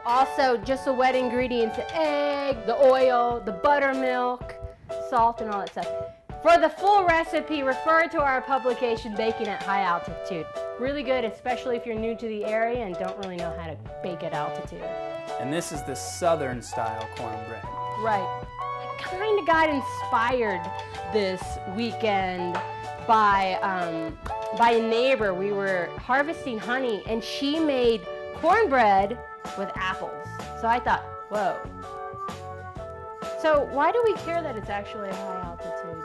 Also, just the wet ingredients, the egg, the oil, the buttermilk, salt, and all that stuff. For the full recipe, refer to our publication, Baking at High Altitude. Really good, especially if you're new to the area and don't really know how to bake at altitude. And this is the southern style cornbread. Right. I kind of got inspired this weekend by a neighbor. We were harvesting honey and she made cornbread with apples. So I thought, whoa. So why do we care that it's actually a high altitude?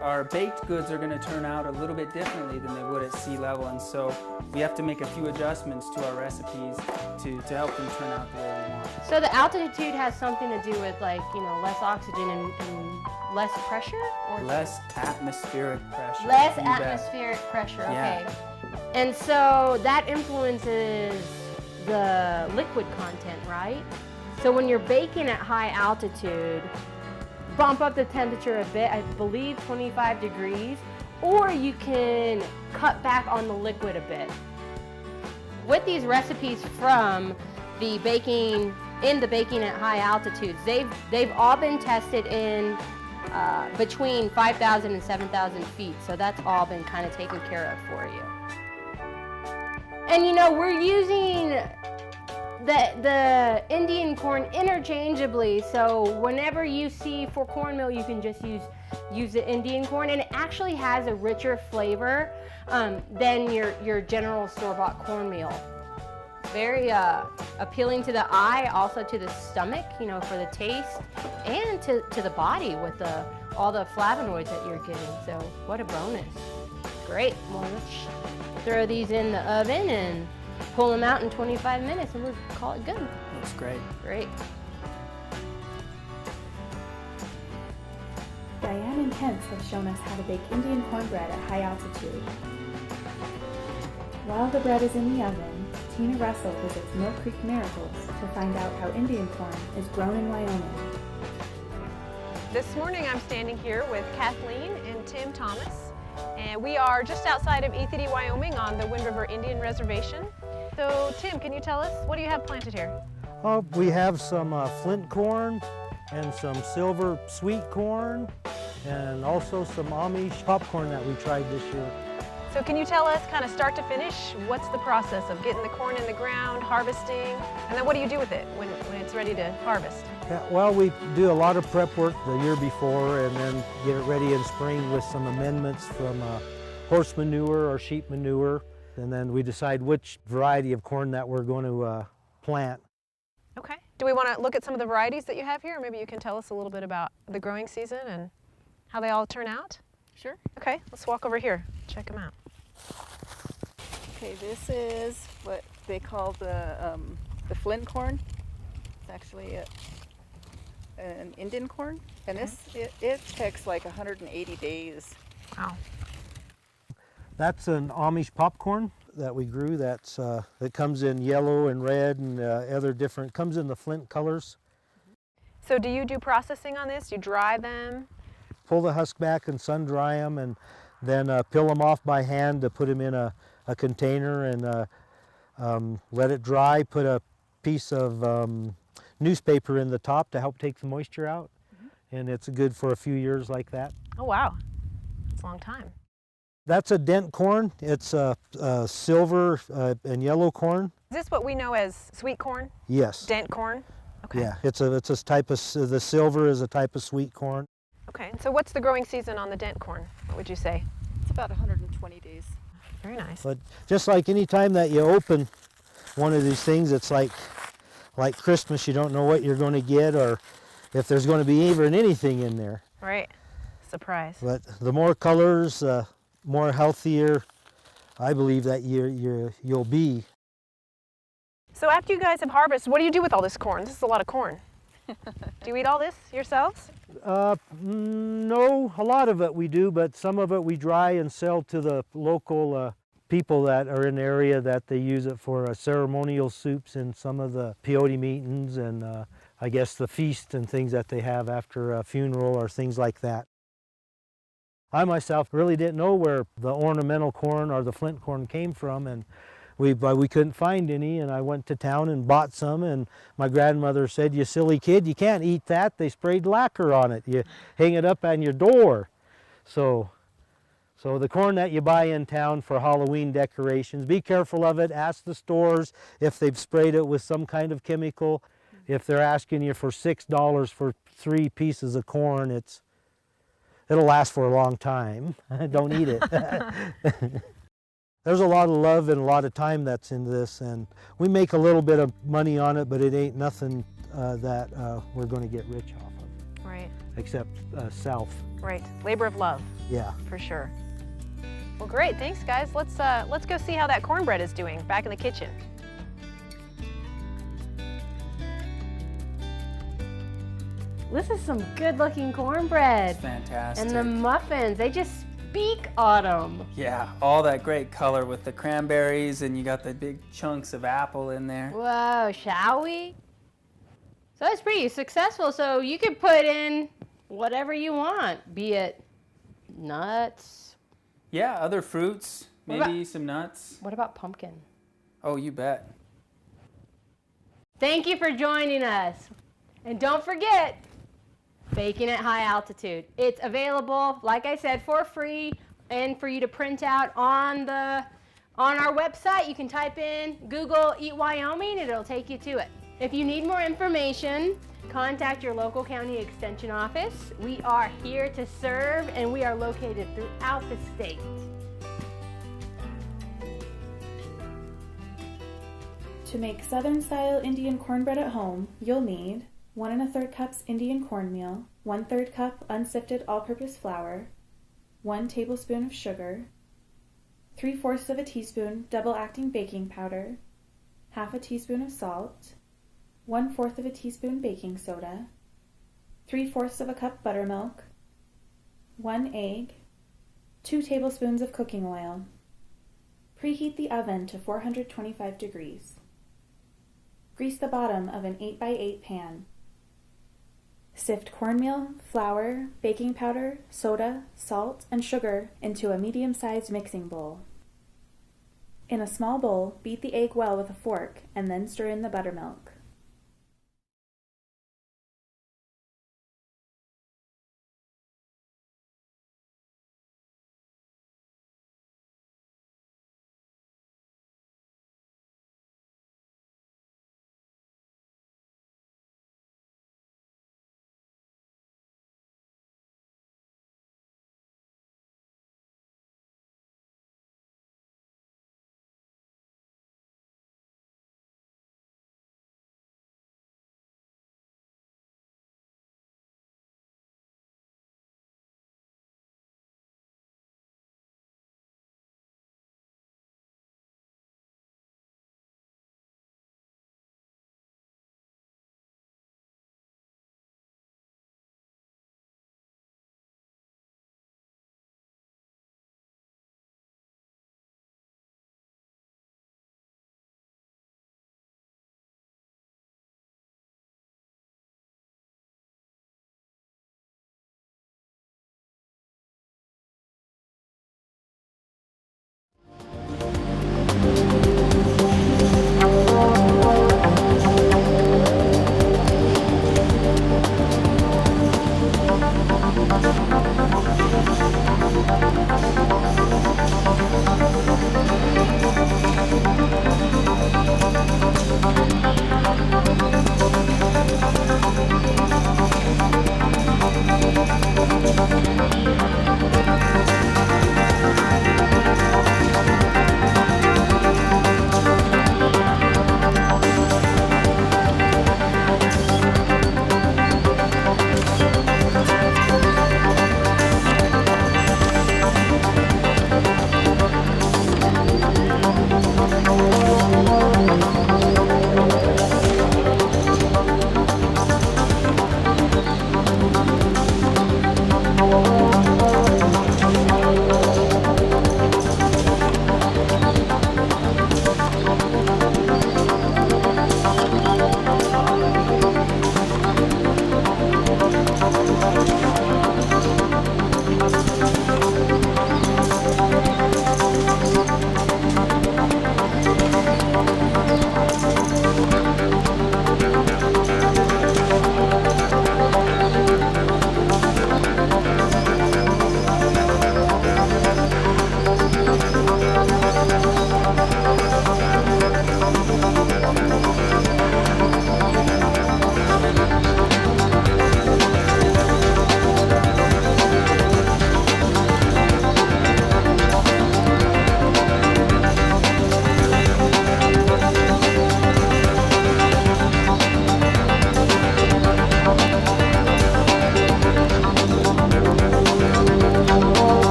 Our baked goods are going to turn out a little bit differently than they would at sea level, and so we have to make a few adjustments to our recipes to help them turn out the way we want. So the altitude has something to do with, like, you know, less oxygen and less pressure? Or less atmospheric pressure. Less atmospheric pressure, okay. Yeah. And so that influences the liquid content, right? So when you're baking at high altitude, bump up the temperature a bit, I believe 25 degrees, or you can cut back on the liquid a bit. With these recipes from the baking at high altitudes, they've all been tested in between 5,000 and 7,000 feet, so that's all been kind of taken care of for you. And you know, we're using the Indian corn interchangeably, so whenever you see for cornmeal, you can just use the Indian corn, and it actually has a richer flavor than your general store-bought cornmeal. Very appealing to the eye, also to the stomach, you know, for the taste, and to the body with all the flavonoids that you're getting. So what a bonus. Great. Well, let's throw these in the oven and pull them out in 25 minutes and we'll call it good. That's great. Great. Diane and Kent have shown us how to bake Indian cornbread at high altitude. While the bread is in the oven, Tina Russell visits Mill Creek Miracles to find out how Indian corn is grown in Wyoming. This morning I'm standing here with Kathleen and Tim Thomas, and we are just outside of ETD, Wyoming on the Wind River Indian Reservation. So Tim, can you tell us, what do you have planted here? We have some flint corn and some silver sweet corn and also some Amish popcorn that we tried this year. So can you tell us, kind of start to finish, what's the process of getting the corn in the ground, harvesting, and then what do you do with it when it's ready to harvest? Yeah, well, we do a lot of prep work the year before and then get it ready in spring with some amendments from horse manure or sheep manure. And then we decide which variety of corn that we're going to plant. Okay. Do we want to look at some of the varieties that you have here? Or maybe you can tell us a little bit about the growing season and how they all turn out? Sure. Okay, let's walk over here, check them out. Okay, this is what they call the flint corn. It's actually an Indian corn, and it takes like 180 days. Wow. That's an Amish popcorn that we grew. That comes in yellow and red and other different, comes in the flint colors. So do you do processing on this? You dry them? Pull the husk back and sun dry them and then peel them off by hand to put them in a container and let it dry. Put a piece of newspaper in the top to help take the moisture out. And it's good for a few years like that. Oh wow, that's a long time. That's a dent corn. It's a silver and yellow corn. Is this what we know as sweet corn? Yes. Dent corn? Okay. Yeah, it's a type of, the silver is a type of sweet corn. Okay, so what's the growing season on the dent corn? What would you say? It's about 120 days. Very nice. But just like any time that you open one of these things, it's like Christmas. You don't know what you're going to get or if there's going to be even anything in there. Right. Surprise. But the more colors, more healthier, I believe that you'll be. So after you guys have harvested, what do you do with all this corn? This is a lot of corn. Do you eat all this yourselves? No, a lot of it we do, but some of it we dry and sell to the local people that are in the area that they use it for ceremonial soups and some of the peyote meetings and I guess the feast and things that they have after a funeral or things like that. I myself really didn't know where the ornamental corn or the flint corn came from, and But we couldn't find any, and I went to town and bought some, and my grandmother said, "You silly kid, you can't eat that. They sprayed lacquer on it. You hang it up on your door." So the corn that you buy in town for Halloween decorations, be careful of it. Ask the stores if they've sprayed it with some kind of chemical. If they're asking you for $6 for 3 pieces of corn, it'll last for a long time. Don't eat it. There's a lot of love and a lot of time that's in this, and we make a little bit of money on it, but it ain't nothing that we're going to get rich off of. Right. Except self. Right. Labor of love. Yeah. For sure. Well, great. Thanks, guys. Let's go see how that cornbread is doing back in the kitchen. This is some good-looking cornbread. It's fantastic. And the muffins, they just speak autumn. Yeah, all that great color with the cranberries, and you got the big chunks of apple in there. Whoa, shall we? So it's pretty successful. So you can put in whatever you want, be it nuts. Yeah, other fruits, maybe some nuts. What about pumpkin? Oh, you bet. Thank you for joining us. And don't forget, baking at high altitude. It's available, like I said, for free and for you to print out on our website. You can type in Google Eat Wyoming and it'll take you to it. If you need more information, contact your local county extension office. We are here to serve and we are located throughout the state. To make Southern-style Indian cornbread at home, you'll need 1 1/3 cups Indian cornmeal, 1/3 cup unsifted all-purpose flour, 1 tablespoon of sugar, 3/4 of a teaspoon double-acting baking powder, 1/2 teaspoon of salt, 1/4 of a teaspoon baking soda, 3/4 of a cup buttermilk, 1 egg, 2 tablespoons of cooking oil. Preheat the oven to 425 degrees. Grease the bottom of an 8x8 pan. Sift cornmeal, flour, baking powder, soda, salt, and sugar into a medium-sized mixing bowl. In a small bowl, beat the egg well with a fork and then stir in the buttermilk.